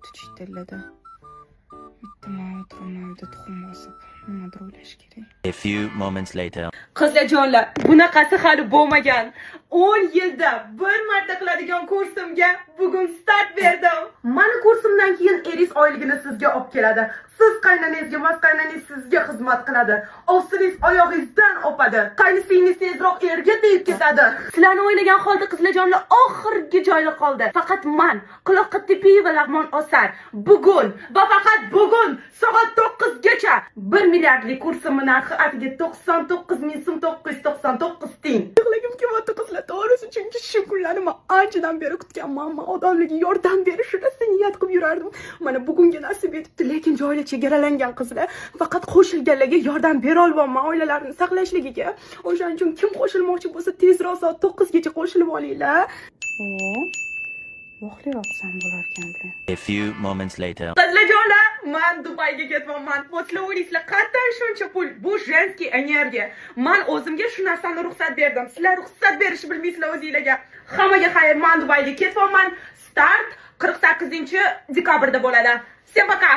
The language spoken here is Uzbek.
bo'lyapti chet elda. Bitta o'tirmaydi tuxum bosib. Nimadir o'ylash kerak. A few moments later. Qizlarjonlar, bunaqasi hali bo'lmagan. 10 yilda bir marta qiladigan kursimga bugun start berdim. Mana kursimdan keyin eringiz oyligini sizga olib keladi. Siz qaynanangizga, mas qaynanangiz sizga xizmat qiladi. Ostingiz oyog'ingizdan opadi. Qaynisingiz tezroq erga tegib ketadi. Sizlarni o'ylagan holda qizlarjonlar oxirgi joyda qoldi. Faqat men, Quloqqa Tepiy va Lag'mon Osar bugun va faqat bugun soat 9 gacha 1 milliardlik kursimning narxi atiga 99.999 teng. Yig'lagim kelyapti qizlar, to'g'risi, chunki shu kunlarni men anchadan beri kutganman. Men odamlarga yordam berishni rosa niyat qilib yurardim. Mana bugunga nasib etibdi, lekin joylar chegaralangan qizlar. Faqat qo'shilganlarga yordam bera olmayman oilalarini saqlashligiga. O'shaning uchun kim qo'shilmoqchi bo'lsa, tezroq soat 9 gacha qo'shilib olinglar. Voqlayapsan bularkan bilan. A few moments later. Qizlarjonlar, men Dubayga ketyapman. Posle o'ylaysizlar, qatdan shuncha pul? Bu женский energiya. Men o'zimga shu narsani ruxsat berdim. Sizlar ruxsat berishni bilmaysizlar o'zingizlarga. Hammaga xayr, men Dubayga ketyapman. Start 48-dekabrda bo'ladi. Всем пока.